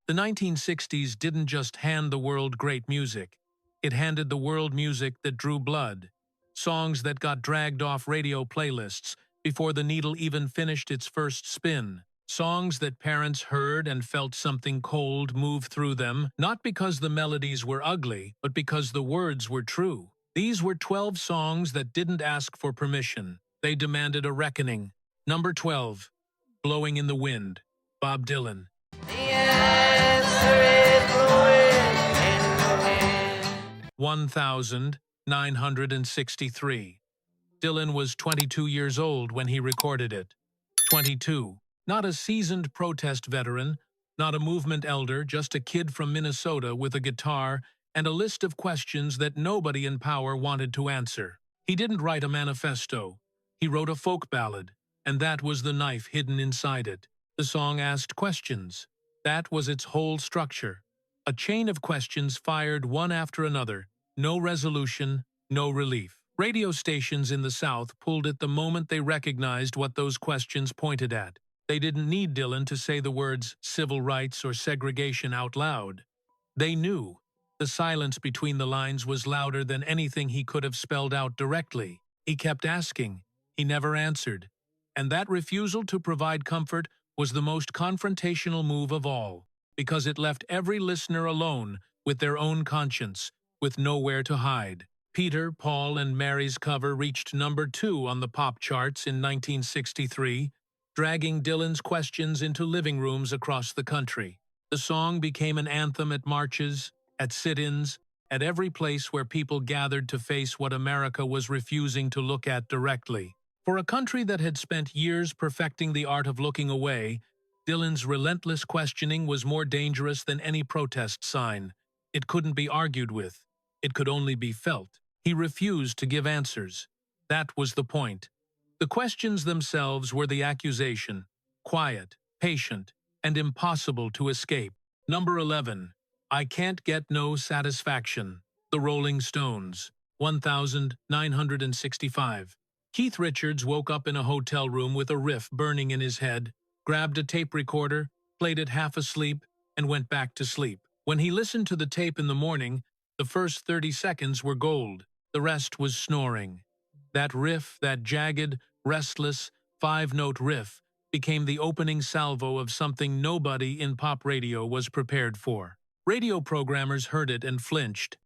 The 1960s didn't just hand the world great music. It handed the world music that drew blood. Songs that got dragged off radio playlists before the needle even finished its first spin. Songs that parents heard and felt something cold move through them, not because the melodies were ugly, but because the words were true. These were 12 songs that didn't ask for permission. They demanded a reckoning. Number 12, Blowing in the Wind, Bob Dylan. The answer is blowing in the wind. 1963. Dylan was 22 years old when he recorded it. 22. Not a seasoned protest veteran, not a movement elder, just a kid from Minnesota with a guitar and a list of questions that nobody in power wanted to answer. He didn't write a manifesto. He wrote a folk ballad, and that was the knife hidden inside it. The song asked questions. That was its whole structure. A chain of questions fired one after another. No resolution, no relief. Radio stations in the South pulled it the moment they recognized what those questions pointed at. They didn't need Dylan to say the words civil rights or segregation out loud. They knew. The silence between the lines was louder than anything he could have spelled out directly. He kept asking. He never answered. And that refusal to provide comfort was the most confrontational move of all, because it left every listener alone with their own conscience, with nowhere to hide. Peter, Paul, and Mary's cover reached number 2 on the pop charts in 1963, dragging Dylan's questions into living rooms across the country. The song became an anthem at marches, at sit-ins, at every place where people gathered to face what America was refusing to look at directly. For a country that had spent years perfecting the art of looking away, Dylan's relentless questioning was more dangerous than any protest sign. It couldn't be argued with. It could only be felt. He refused to give answers. That was the point. The questions themselves were the accusation, quiet, patient, and impossible to escape. Number 11. I Can't Get No Satisfaction, The Rolling Stones, 1965. Keith Richards woke up in a hotel room with a riff burning in his head, grabbed a tape recorder, played it half asleep, and went back to sleep. When he listened to the tape in the morning, the first 30 seconds were gold. The rest was snoring. That riff, that jagged, restless, 5-note riff, became the opening salvo of something nobody in pop radio was prepared for. Radio programmers heard it and flinched.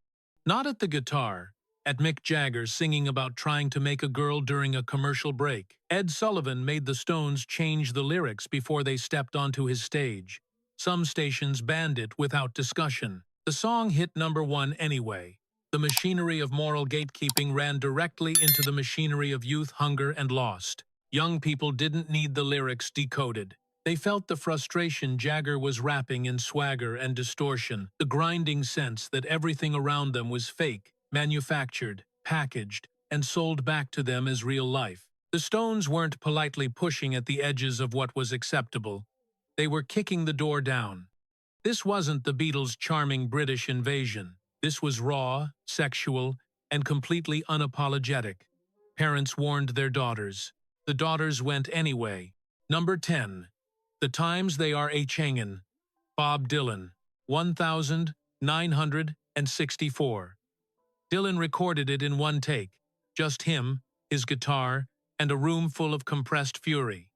Not at the guitar, at Mick Jagger singing about trying to make a girl during a commercial break. Ed Sullivan made the Stones change the lyrics before they stepped onto his stage. Some stations banned it without discussion. The song hit number 1 anyway. The machinery of moral gatekeeping ran directly into the machinery of youth hunger and lost. Young people didn't need the lyrics decoded. They felt the frustration Jagger was rapping in swagger and distortion, the grinding sense that everything around them was fake, manufactured, packaged, and sold back to them as real life. The Stones weren't politely pushing at the edges of what was acceptable. They were kicking the door down. This wasn't the Beatles' charming British invasion. This was raw, sexual, and completely unapologetic. Parents warned their daughters. The daughters went anyway. Number 10. The Times They Are A-Changin, Bob Dylan, 1964. Dylan recorded it in one take. Just him, his guitar, and a room full of compressed fury.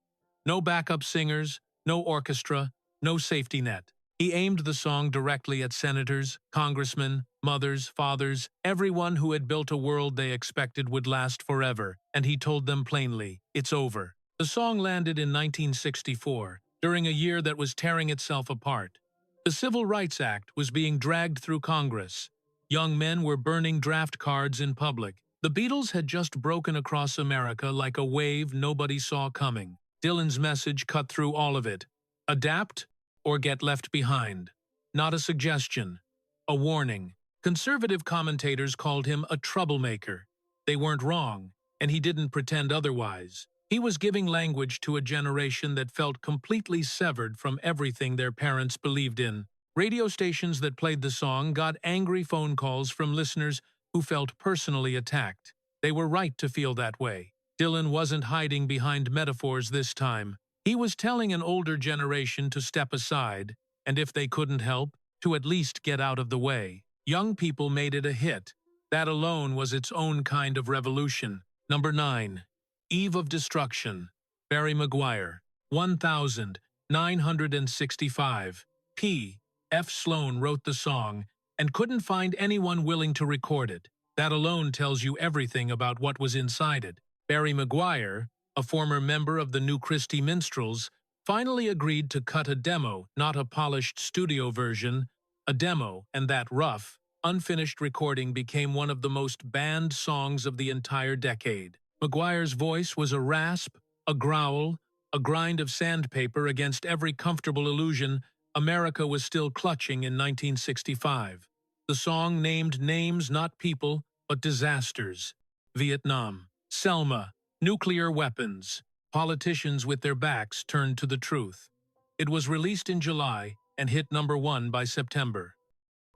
No backup singers, no orchestra, no safety net. He aimed the song directly at senators, congressmen, mothers, fathers, everyone who had built a world they expected would last forever, and he told them plainly, it's over. The song landed in 1964, during a year that was tearing itself apart. The Civil Rights Act was being dragged through Congress. Young men were burning draft cards in public. The Beatles had just broken across America like a wave nobody saw coming. Dylan's message cut through all of it. Adapt or get left behind. Not a suggestion, a warning. Conservative commentators called him a troublemaker. They weren't wrong, and he didn't pretend otherwise. He was giving language to a generation that felt completely severed from everything their parents believed in. Radio stations that played the song got angry phone calls from listeners who felt personally attacked. They were right to feel that way. Dylan wasn't hiding behind metaphors this time. He was telling an older generation to step aside. and if they couldn't help, to at least get out of the way. Young people made it a hit. That alone was its own kind of revolution. Number 9. Eve of Destruction. Barry McGuire. 1965. P. F. Sloan wrote the song and couldn't find anyone willing to record it. That alone tells you everything about what was inside it. Barry McGuire, a former member of the New Christie Minstrels, finally agreed to cut a demo, not a polished studio version, a demo, and that rough, unfinished recording became one of the most banned songs of the entire decade. McGuire's voice was a rasp, a growl, a grind of sandpaper against every comfortable illusion America was still clutching in 1965. The song named names not people, but disasters. Vietnam, Selma, nuclear weapons, politicians with their backs turned to the truth. It was released in July and hit number 1 by September.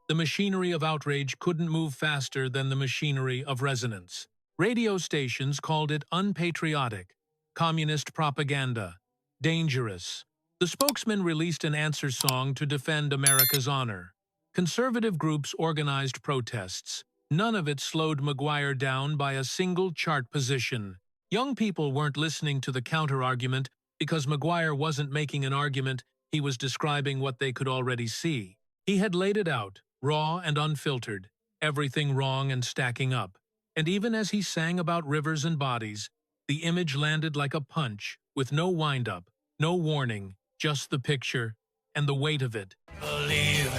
The machinery of outrage couldn't move faster than the machinery of resonance. Radio stations called it unpatriotic, communist propaganda, dangerous. The spokesman released an answer song to defend America's honor. Conservative groups organized protests. None of it slowed McGuire down by a single chart position. Young people weren't listening to the counter-argument because McGuire wasn't making an argument, he was describing what they could already see. He had laid it out, raw and unfiltered, everything wrong and stacking up. And even as he sang about rivers and bodies, the image landed like a punch, with no wind-up, no warning, just the picture and the weight of it. Believe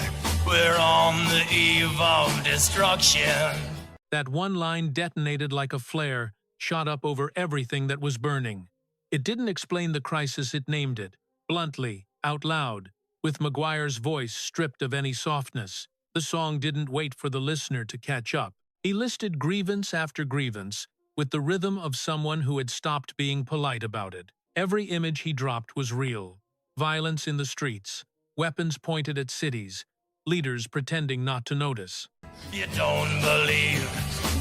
we're on the eve of destruction. That one line detonated like a flare, shot up over everything that was burning. It didn't explain the crisis, it named it, bluntly, out loud, with McGuire's voice stripped of any softness. The song didn't wait for the listener to catch up. He listed grievance after grievance, with the rhythm of someone who had stopped being polite about it. Every image he dropped was real. Violence in the streets, weapons pointed at cities, leaders pretending not to notice. You don't believe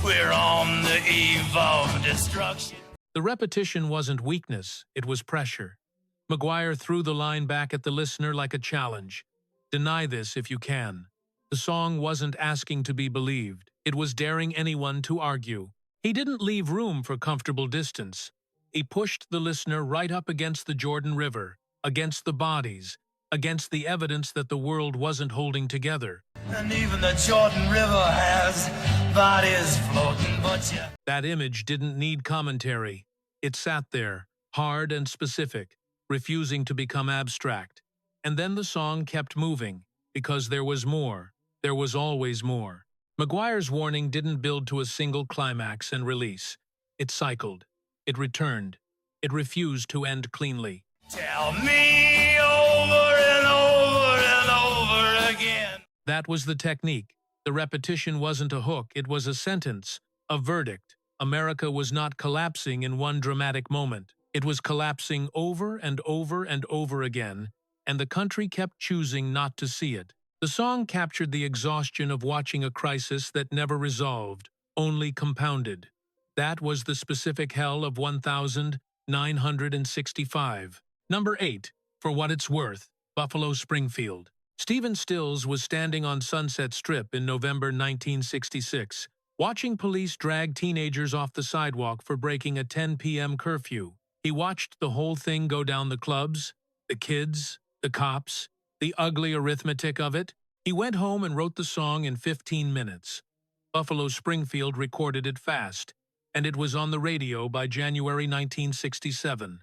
we're on the eve of destruction. The repetition wasn't weakness, it was pressure. McGuire threw the line back at the listener like a challenge. Deny this if you can. The song wasn't asking to be believed. It was daring anyone to argue. He didn't leave room for comfortable distance. He pushed the listener right up against the Jordan River, against the bodies, against the evidence that the world wasn't holding together. And even the Jordan River has bodies floating, but you... That image didn't need commentary. It sat there, hard and specific, refusing to become abstract. And then the song kept moving, because there was more. There was always more. McGuire's warning didn't build to a single climax and release. It cycled. It returned. It refused to end cleanly. Tell me over and over and over again. That was the technique. The repetition wasn't a hook, it was a sentence, a verdict. America was not collapsing in one dramatic moment. It was collapsing over and over and over again, and the country kept choosing not to see it. The song captured the exhaustion of watching a crisis that never resolved, only compounded. That was the specific hell of 1965. Number 8. For What It's Worth, Buffalo Springfield. Stephen Stills was standing on Sunset Strip in November 1966, watching police drag teenagers off the sidewalk for breaking a 10 p.m. curfew. He watched the whole thing go down, the clubs, the kids, the cops, the ugly arithmetic of it. He went home and wrote the song in 15 minutes. Buffalo Springfield recorded it fast, and it was on the radio by January 1967.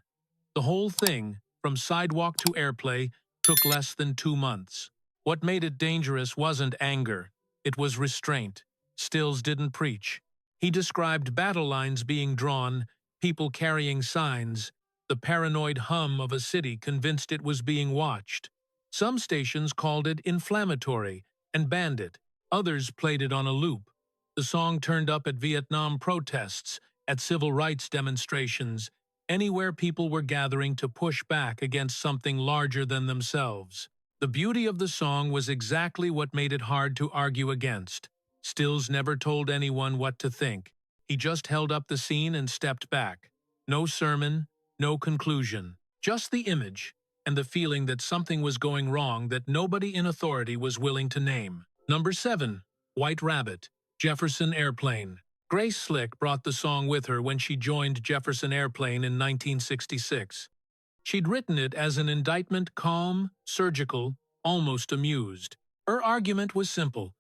The whole thing, from sidewalk to airplay, took less than 2 months. What made it dangerous wasn't anger. It was restraint. Stills didn't preach. He described battle lines being drawn, people carrying signs, the paranoid hum of a city convinced it was being watched. Some stations called it inflammatory and banned it. Others played it on a loop. The song turned up at Vietnam protests, at civil rights demonstrations, anywhere people were gathering to push back against something larger than themselves. The beauty of the song was exactly what made it hard to argue against. Stills never told anyone what to think. He just held up the scene and stepped back. No sermon, no conclusion, just the image. and the feeling that something was going wrong that nobody in authority was willing to name. Number 7. White Rabbit, Jefferson Airplane. Grace Slick brought the song with her when she joined Jefferson Airplane in 1966. She'd written it as an indictment, calm, surgical, almost amused. Her argument was simple.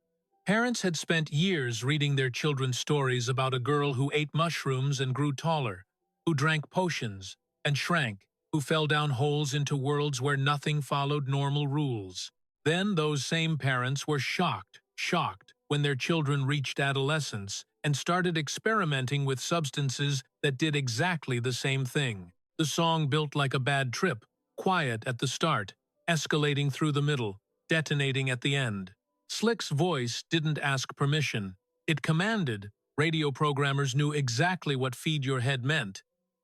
Parents had spent years reading their children stories about a girl who ate mushrooms and grew taller, who drank potions and shrank, who fell down holes into worlds where nothing followed normal rules. Then those same parents were shocked, when their children reached adolescence and started experimenting with substances that did exactly the same thing. The song built like a bad trip, quiet at the start, escalating through the middle, detonating at the end. Slick's voice didn't ask permission. It commanded. Radio programmers knew exactly what Feed Your Head meant.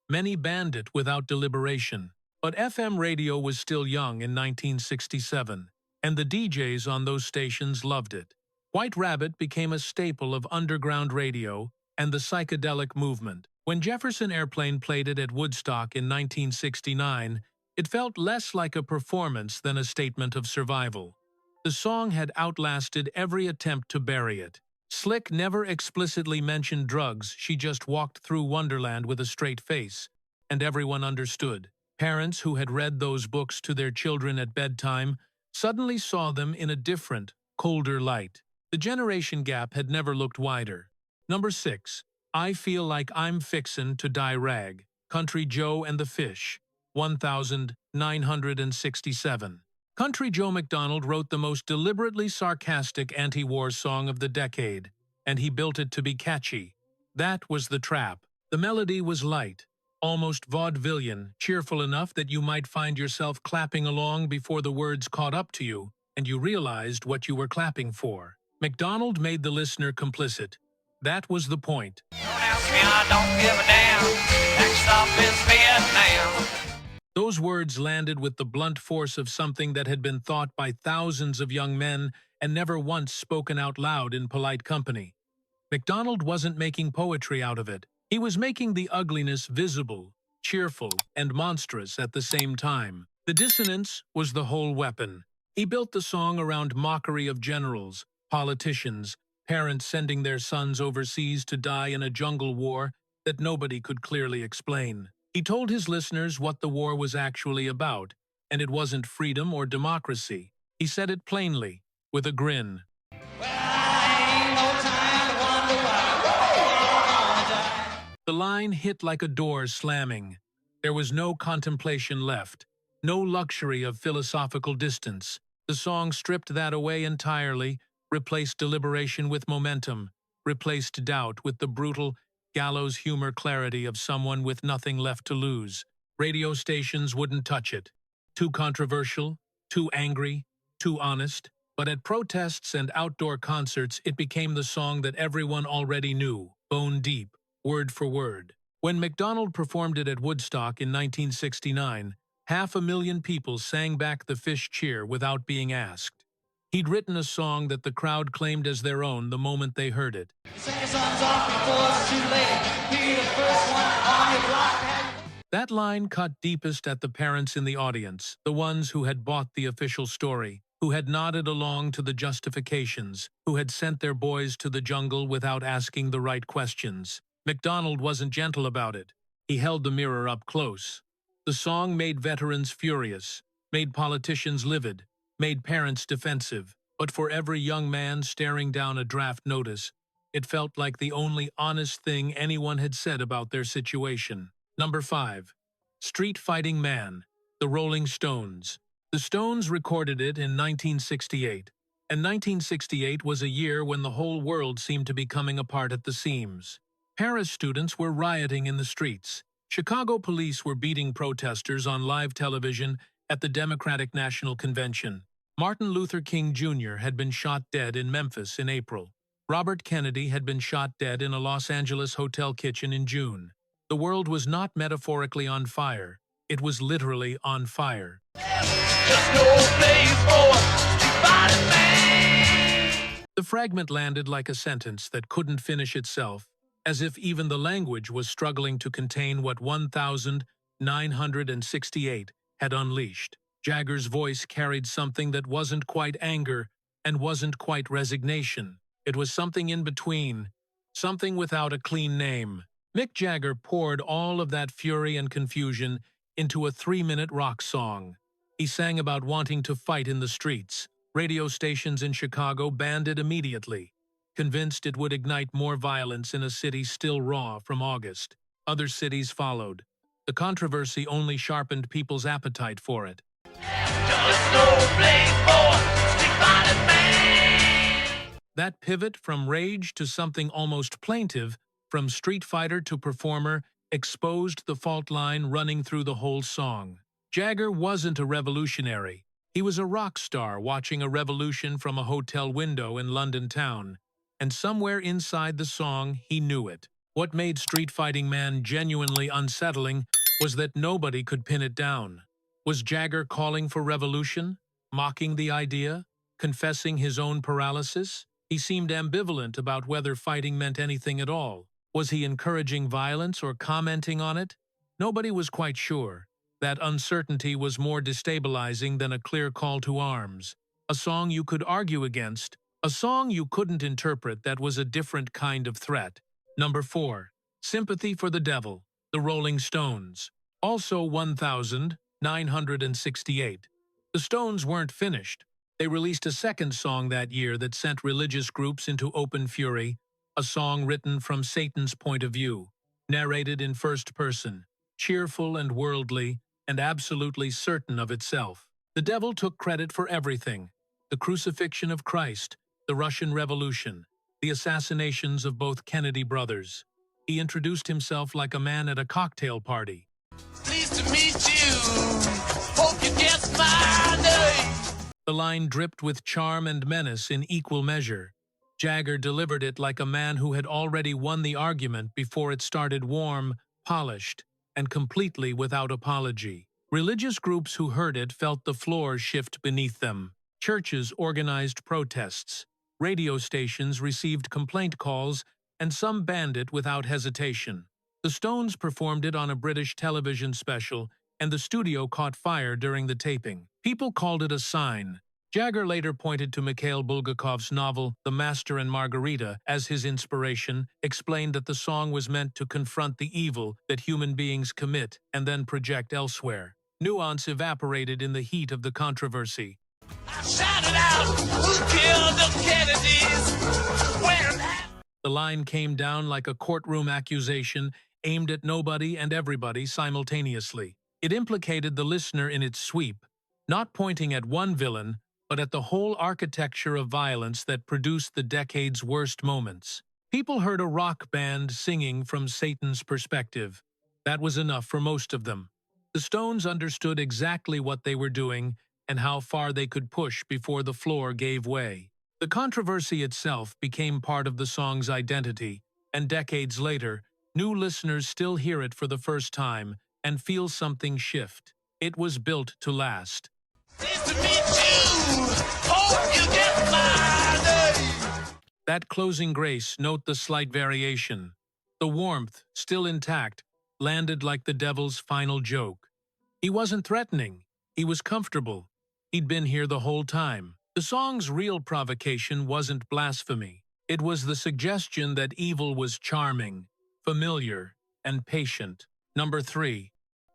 Many banned it without deliberation. But FM radio was still young in 1967, and the DJs on those stations loved it. White Rabbit became a staple of underground radio and the psychedelic movement. When Jefferson Airplane played it at Woodstock in 1969, it felt less like a performance than a statement of survival. The song had outlasted every attempt to bury it. Slick never explicitly mentioned drugs, she just walked through Wonderland with a straight face, and everyone understood. Parents who had read those books to their children at bedtime suddenly saw them in a different, colder light. The generation gap had never looked wider. Number 6. I Feel Like I'm Fixin' to Die Rag, Country Joe and the Fish, 1967. Country Joe McDonald wrote the most deliberately sarcastic anti-war song of the decade, and he built it to be catchy. That was the trap. The melody was light, almost vaudevillian, cheerful enough that you might find yourself clapping along before the words caught up to you, and you realized what you were clapping for. McDonald made the listener complicit. That was the point. Don't ask me, I don't give a damn. Next stop is Vietnam. Those words landed with the blunt force of something that had been thought by thousands of young men and never once spoken out loud in polite company. McDonald wasn't making poetry out of it. He was making the ugliness visible, cheerful, and monstrous at the same time. The dissonance was the whole weapon. He built the song around mockery of generals, politicians, parents sending their sons overseas to die in a jungle war that nobody could clearly explain. He told his listeners what the war was actually about, and it wasn't freedom or democracy. He said it plainly, with a grin. The line hit like a door slamming. There was no contemplation left, no luxury of philosophical distance. The song stripped that away entirely, replaced deliberation with momentum, replaced doubt with the brutal, gallows humor clarity of someone with nothing left to lose. Radio stations wouldn't touch it. Too controversial, too angry, too honest. But at protests and outdoor concerts, it became the song that everyone already knew, bone deep, word for word. When McDonald performed it at Woodstock in 1969, 500,000 people sang back the Fish cheer without being asked. He'd written a song that the crowd claimed as their own the moment they heard it. That line cut deepest at the parents in the audience, the ones who had bought the official story, who had nodded along to the justifications, who had sent their boys to the jungle without asking the right questions. McDonald wasn't gentle about it. He held the mirror up close. The song made veterans furious, made politicians livid, made parents defensive, but for every young man staring down a draft notice, it felt like the only honest thing anyone had said about their situation. Number 5. Street Fighting Man, The Rolling Stones. The Stones recorded it in 1968, and 1968 was a year when the whole world seemed to be coming apart at the seams. Paris students were rioting in the streets. Chicago police were beating protesters on live television at the Democratic National Convention. Martin Luther King Jr. had been shot dead in Memphis in April. Robert Kennedy had been shot dead in a Los Angeles hotel kitchen in June. The world was not metaphorically on fire. It was literally on fire. The fragment landed like a sentence that couldn't finish itself, as if even the language was struggling to contain what 1,968 had unleashed. Jagger's voice carried something that wasn't quite anger and wasn't quite resignation. It was something in between, something without a clean name. Mick Jagger poured all of that fury and confusion into a 3-minute rock song. He sang about wanting to fight in the streets. Radio stations in Chicago banned it immediately, convinced it would ignite more violence in a city still raw from August. Other cities followed. The controversy only sharpened people's appetite for it. That pivot from rage to something almost plaintive, from street fighter to performer, exposed the fault line running through the whole song. Jagger wasn't a revolutionary. He was a rock star watching a revolution from a hotel window in London town. And somewhere inside the song, he knew it. What made Street Fighting Man genuinely unsettling was that nobody could pin it down. Was Jagger calling for revolution? Mocking the idea? Confessing his own paralysis? He seemed ambivalent about whether fighting meant anything at all. Was he encouraging violence or commenting on it? Nobody was quite sure. That uncertainty was more destabilizing than a clear call to arms. A song you could argue against, a song you couldn't interpret that was a different kind of threat. Number 4. Sympathy for the Devil, The Rolling Stones. Also 1968. The Stones weren't finished. They released a second song that year that sent religious groups into open fury, a song written from Satan's point of view, narrated in first person, cheerful and worldly, and absolutely certain of itself. The devil took credit for everything: the crucifixion of Christ, the Russian Revolution, the assassinations of both Kennedy brothers. He introduced himself like a man at a cocktail party. Pleased to meet you. Hope you guess my name. The line dripped with charm and menace in equal measure. Jagger delivered it like a man who had already won the argument before it started, warm, polished, and completely without apology. Religious groups who heard it felt the floor shift beneath them. Churches organized protests. Radio stations received complaint calls, and some banned it without hesitation. The Stones performed it on a British television special, and the studio caught fire during the taping. People called it a sign. Jagger later pointed to Mikhail Bulgakov's novel The Master and Margarita as his inspiration, explained that the song was meant to confront the evil that human beings commit and then project elsewhere. Nuance evaporated in the heat of the controversy. I shouted out, who killed the Kennedys? Where that? The line came down like a courtroom accusation aimed at nobody and everybody simultaneously. It implicated the listener in its sweep, not pointing at one villain, but at the whole architecture of violence that produced the decade's worst moments. People heard a rock band singing from Satan's perspective. That was enough for most of them. The Stones understood exactly what they were doing and how far they could push before the floor gave way. The controversy itself became part of the song's identity, and decades later, new listeners still hear it for the first time and feel something shift. It was built to last. Pleased to meet you. Hope you guess my name. That closing grace, note the slight variation. The warmth, still intact, landed like the devil's final joke. He wasn't threatening. He was comfortable. He'd been here the whole time. The song's real provocation wasn't blasphemy. It was the suggestion that evil was charming, familiar, and patient. Number 3.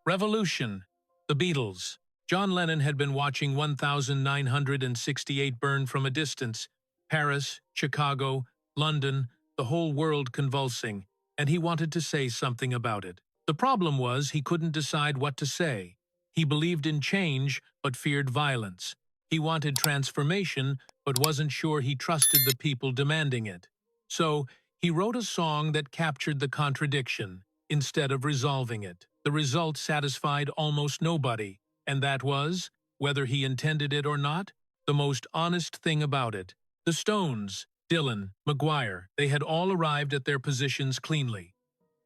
Revolution, The Beatles. John Lennon had been watching 1968 burn from a distance. Paris, Chicago, London, the whole world convulsing, and he wanted to say something about it. The problem was he couldn't decide what to say. He believed in change, but feared violence. He wanted transformation, but wasn't sure he trusted the people demanding it. So, he wrote a song that captured the contradiction, instead of resolving it. The result satisfied almost nobody, and that was, whether he intended it or not, the most honest thing about it. The Stones, Dylan, McGuire, they had all arrived at their positions cleanly.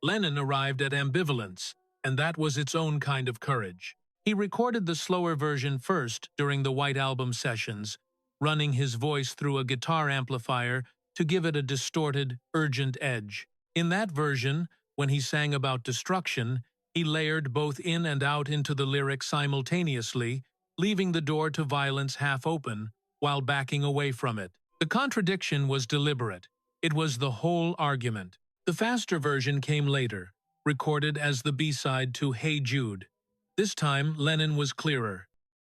Lennon arrived at ambivalence, and that was its own kind of courage. He recorded the slower version first during the White Album sessions, running his voice through a guitar amplifier to give it a distorted, urgent edge. In that version, when he sang about destruction, he layered both in and out into the lyrics simultaneously, leaving the door to violence half open while backing away from it. The contradiction was deliberate. It was the whole argument. The faster version came later, recorded as the B-side to Hey Jude. This time, Lennon was clearer.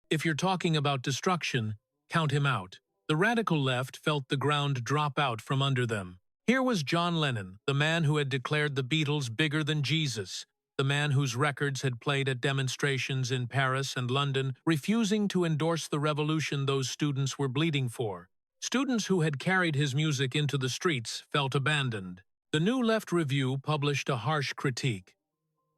If you're talking about destruction, count him out. The radical left felt the ground drop out from under them. Here was John Lennon, the man who had declared the Beatles bigger than Jesus, the man whose records had played at demonstrations in Paris and London, refusing to endorse the revolution those students were bleeding for. Students who had carried his music into the streets felt abandoned. The New Left Review published a harsh critique.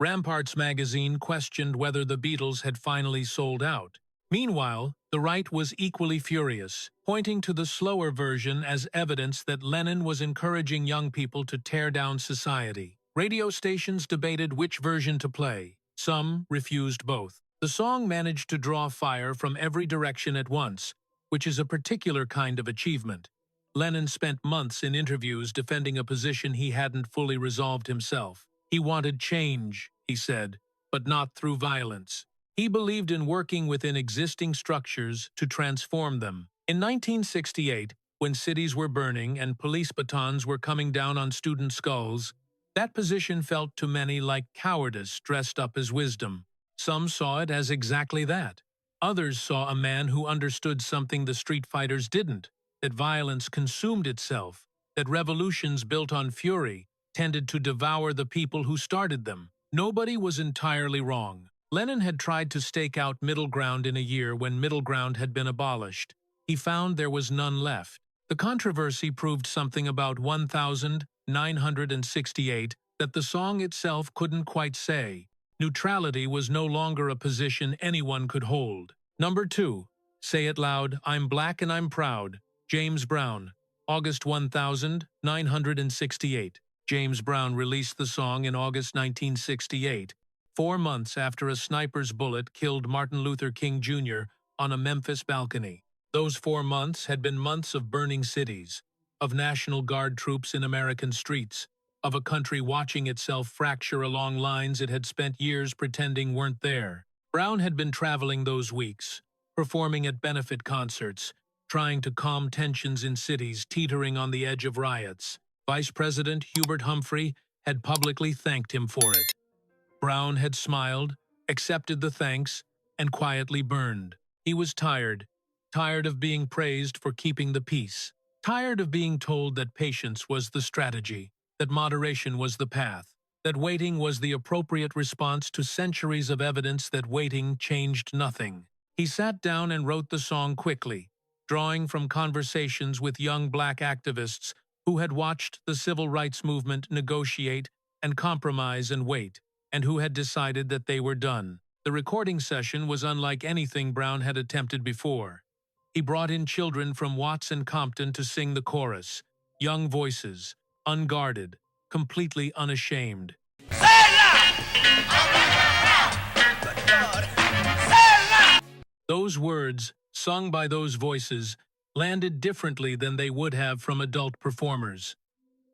Ramparts magazine questioned whether the Beatles had finally sold out. Meanwhile, the right was equally furious, pointing to the slower version as evidence that Lennon was encouraging young people to tear down society. Radio stations debated which version to play. Some refused both. The song managed to draw fire from every direction at once, which is a particular kind of achievement. Lennon spent months in interviews defending a position he hadn't fully resolved himself. He wanted change, he said, but not through violence. He believed in working within existing structures to transform them. In 1968, when cities were burning and police batons were coming down on student skulls, that position felt to many like cowardice dressed up as wisdom. Some saw it as exactly that. Others saw a man who understood something the street fighters didn't, that violence consumed itself, that revolutions built on fury tended to devour the people who started them. Nobody was entirely wrong. Lennon had tried to stake out middle ground in a year when middle ground had been abolished. He found there was none left. The controversy proved something about 1968 that the song itself couldn't quite say. Neutrality was no longer a position anyone could hold. Number 2. Say It Loud, I'm Black and I'm Proud. James Brown. August 1968. James Brown released the song in August 1968. 4 months after a sniper's bullet killed Martin Luther King Jr. on a Memphis balcony. Those 4 months had been months of burning cities, of National Guard troops in American streets, of a country watching itself fracture along lines it had spent years pretending weren't there. Brown had been traveling those weeks, performing at benefit concerts, trying to calm tensions in cities teetering on the edge of riots. Vice President Hubert Humphrey had publicly thanked him for it. Brown had smiled, accepted the thanks, and quietly burned. He was tired of being praised for keeping the peace, tired of being told that patience was the strategy, that moderation was the path, that waiting was the appropriate response to centuries of evidence that waiting changed nothing. He sat down and wrote the song quickly, drawing from conversations with young black activists who had watched the civil rights movement negotiate and compromise and wait, and who had decided that they were done. The recording session was unlike anything Brown had attempted before. He brought in children from Watts and Compton to sing the chorus, young voices, unguarded, completely unashamed. Those words, sung by those voices, landed differently than they would have from adult performers.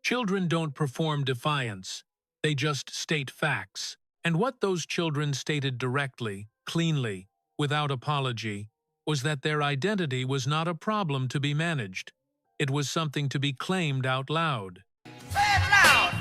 Children don't perform defiance. They just state facts. And what those children stated directly, cleanly, without apology, was that their identity was not a problem to be managed. It was something to be claimed out loud. Say it loud!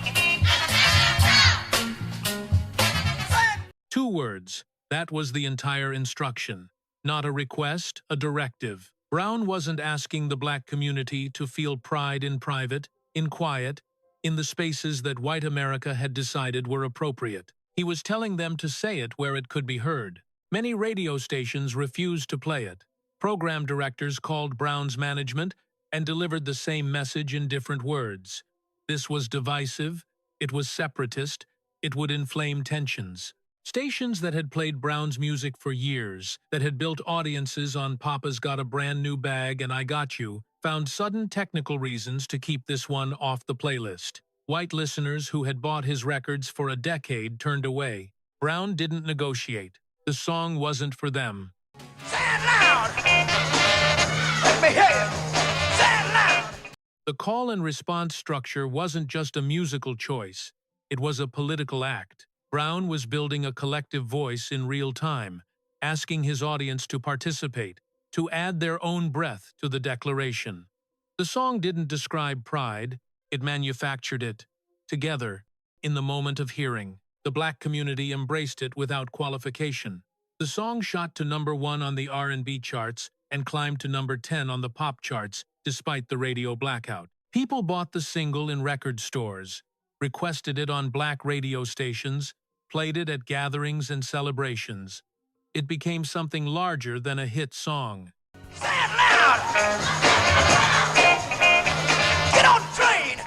2 words. That was the entire instruction. Not a request, a directive. Brown wasn't asking the black community to feel pride in private, in quiet, in the spaces that white America had decided were appropriate. He was telling them to say it where it could be heard. Many radio stations refused to play it. Program directors called Brown's management and delivered the same message in different words. This was divisive, it was separatist, it would inflame tensions. Stations that had played Brown's music for years, that had built audiences on Papa's Got a Brand New Bag and I Got You, found sudden technical reasons to keep this one off the playlist. White listeners who had bought his records for a decade turned away. Brown didn't negotiate. The song wasn't for them. Say it loud! Let me hear you! Say it loud! The call and response structure wasn't just a musical choice. It was a political act. Brown was building a collective voice in real time, asking his audience to participate, to add their own breath to the declaration. The song didn't describe pride, it manufactured it. Together, in the moment of hearing, the black community embraced it without qualification. The song shot to #1 on the R&B charts and climbed to #10 on the pop charts despite the radio blackout. People bought the single in record stores, requested it on black radio stations, played it at gatherings and celebrations. It became something larger than a hit song. Say it loud! Get on the train!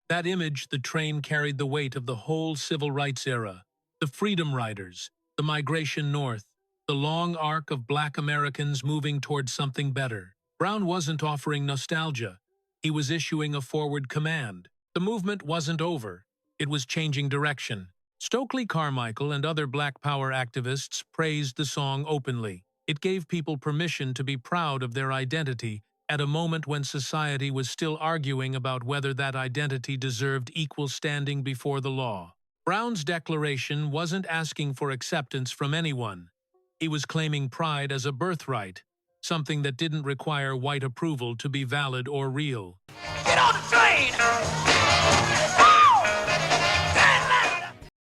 That image, the train, carried the weight of the whole civil rights era. The Freedom Riders, the migration north, the long arc of black Americans moving towards something better. Brown wasn't offering nostalgia. He was issuing a forward command. The movement wasn't over. It was changing direction. Stokely Carmichael and other Black Power activists praised the song openly. It gave people permission to be proud of their identity at a moment when society was still arguing about whether that identity deserved equal standing before the law. Brown's declaration wasn't asking for acceptance from anyone. He was claiming pride as a birthright, something that didn't require white approval to be valid or real. Get on the train!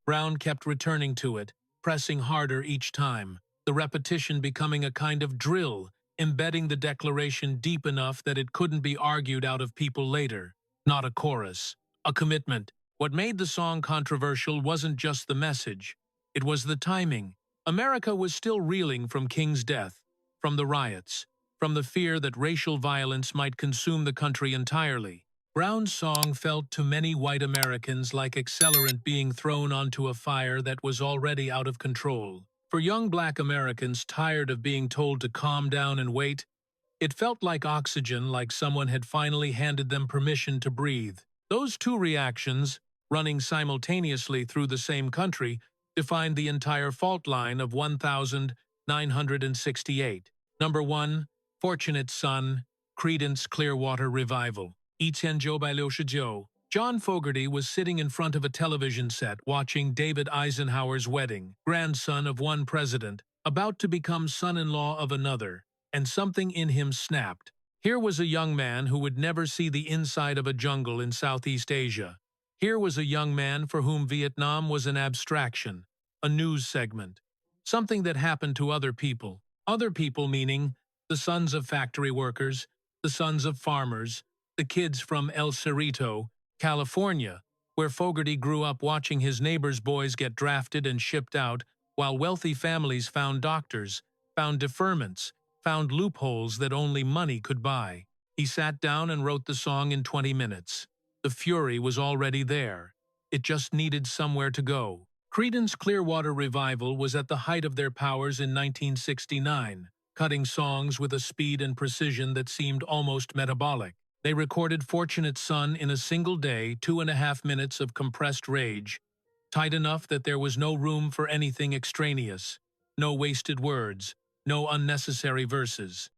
Brown kept returning to it, pressing harder each time, the repetition becoming a kind of drill, embedding the declaration deep enough that it couldn't be argued out of people later. Not a chorus, a commitment. What made the song controversial wasn't just the message. It was the timing. America was still reeling from King's death, from the riots, from the fear that racial violence might consume the country entirely. Brown's song felt to many white Americans like accelerant being thrown onto a fire that was already out of control. For young black Americans tired of being told to calm down and wait, it felt like oxygen, like someone had finally handed them permission to breathe. Those two reactions, running simultaneously through the same country, defined the entire fault line of 1968. #1, Fortunate Son, Creedence Clearwater Revival. A-Changin. John Fogerty was sitting in front of a television set watching David Eisenhower's wedding, grandson of one president, about to become son-in-law of another, and something in him snapped. Here was a young man who would never see the inside of a jungle in Southeast Asia. Here was a young man for whom Vietnam was an abstraction, a news segment, something that happened to other people. Other people meaning the sons of factory workers, the sons of farmers, the kids from El Cerrito, California, where Fogerty grew up watching his neighbors' boys get drafted and shipped out, while wealthy families found doctors, found deferments, found loopholes that only money could buy. He sat down and wrote the song in 20 minutes. The fury was already there. It just needed somewhere to go. Creedence Clearwater Revival was at the height of their powers in 1969, cutting songs with a speed and precision that seemed almost metabolic. They recorded Fortunate Son in a single day, 2.5 minutes of compressed rage, tight enough that there was no room for anything extraneous, no wasted words, no unnecessary verses.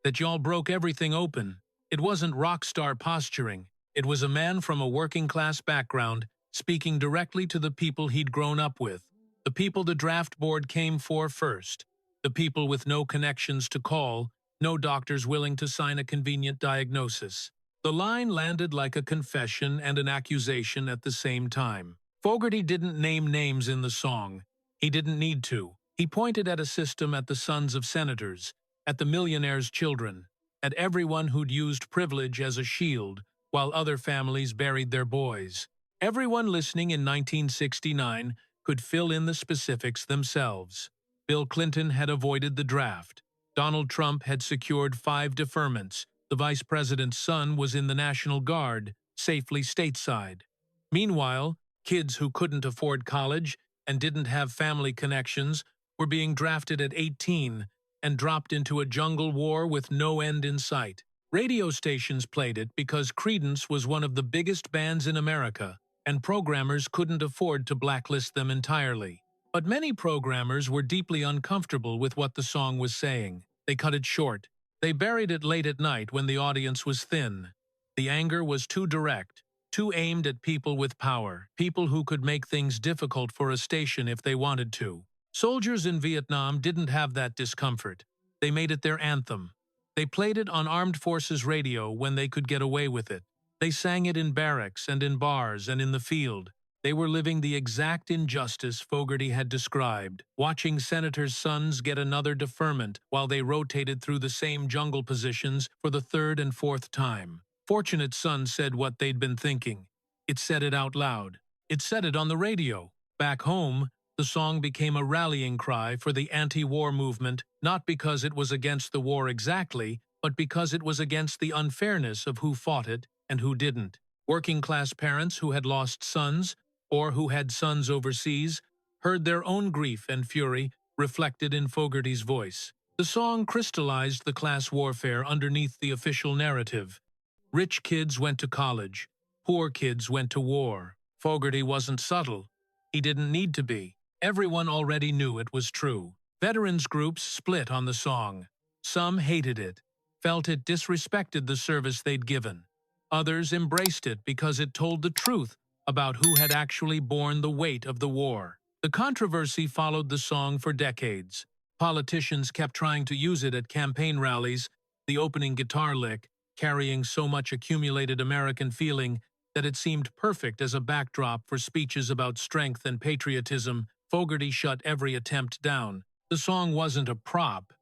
That y'all broke everything open. It wasn't rock star posturing. It was a man from a working-class background speaking directly to the people he'd grown up with, the people the draft board came for first, the people with no connections to call, no doctors willing to sign a convenient diagnosis. The line landed like a confession and an accusation at the same time. Fogerty didn't name names in the song. He didn't need to. He pointed at a system, at the sons of senators, at the millionaires' children, at everyone who'd used privilege as a shield, while other families buried their boys. Everyone listening in 1969 could fill in the specifics themselves. Bill Clinton had avoided the draft. Donald Trump had secured 5 deferments. The vice president's son was in the National Guard, safely stateside. Meanwhile, kids who couldn't afford college and didn't have family connections were being drafted at 18 and dropped into a jungle war with no end in sight. Radio stations played it because Creedence was one of the biggest bands in America, and programmers couldn't afford to blacklist them entirely. But many programmers were deeply uncomfortable with what the song was saying. They cut it short. They buried it late at night when the audience was thin. The anger was too direct, too aimed at people with power, people who could make things difficult for a station if they wanted to. Soldiers in Vietnam didn't have that discomfort. They made it their anthem. They played it on armed forces radio when they could get away with it. They sang it in barracks and in bars and in the field. They were living the exact injustice Fogarty had described, watching senators' sons get another deferment while they rotated through the same jungle positions for the third and fourth time. Fortunate Son said what they'd been thinking. It said it out loud. It said it on the radio. Back home, the song became a rallying cry for the anti-war movement, not because it was against the war exactly, but because it was against the unfairness of who fought it and who didn't. Working-class parents who had lost sons, or who had sons overseas, heard their own grief and fury reflected in Fogarty's voice. The song crystallized the class warfare underneath the official narrative. Rich kids went to college. Poor kids went to war. Fogarty wasn't subtle. He didn't need to be. Everyone already knew it was true. Veterans groups split on the song. Some hated it, felt it disrespected the service they'd given. Others embraced it because it told the truth about who had actually borne the weight of the war. The controversy followed the song for decades. Politicians kept trying to use it at campaign rallies, the opening guitar lick carrying so much accumulated American feeling that it seemed perfect as a backdrop for speeches about strength and patriotism. Fogarty shut every attempt down. The song wasn't a prop.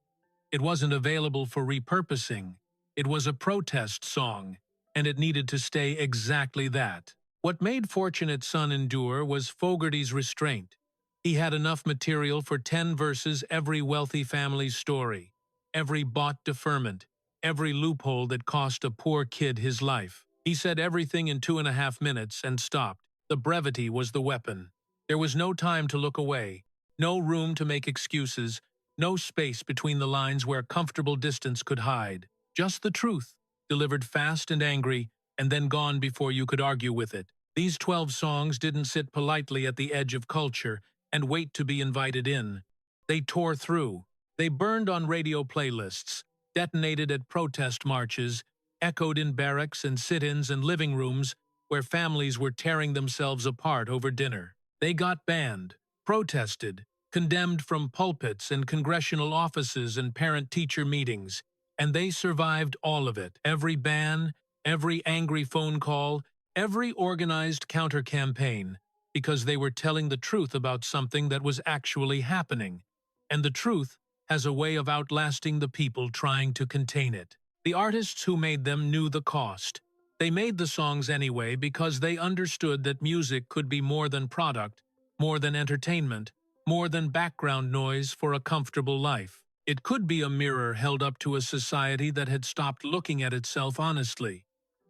It wasn't available for repurposing. It was a protest song, and it needed to stay exactly that. What made Fortunate Son endure was Fogarty's restraint. He had enough material for 10 verses every wealthy family's story, every bought deferment, every loophole that cost a poor kid his life. He said everything in 2.5 minutes and stopped. The brevity was the weapon. There was no time to look away, no room to make excuses, no space between the lines where comfortable distance could hide. Just the truth, delivered fast and angry, and then gone before you could argue with it. These 12 songs didn't sit politely at the edge of culture and wait to be invited in. They tore through. They burned on radio playlists, detonated at protest marches, echoed in barracks and sit-ins and living rooms where families were tearing themselves apart over dinner. They got banned, protested, condemned from pulpits and congressional offices and parent-teacher meetings, and they survived all of it. Every ban, every angry phone call, every organized counter-campaign, because they were telling the truth about something that was actually happening. And the truth has a way of outlasting the people trying to contain it. The artists who made them knew the cost. They made the songs anyway because they understood that music could be more than product, more than entertainment, more than background noise for a comfortable life. It could be a mirror held up to a society that had stopped looking at itself honestly.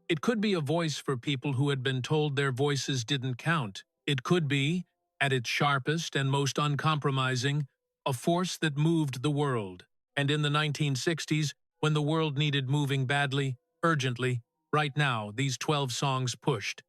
It could be a voice for people who had been told their voices didn't count. It could be, at its sharpest and most uncompromising, a force that moved the world. And in the 1960s, when the world needed moving badly, urgently, right now, these 12 songs pushed.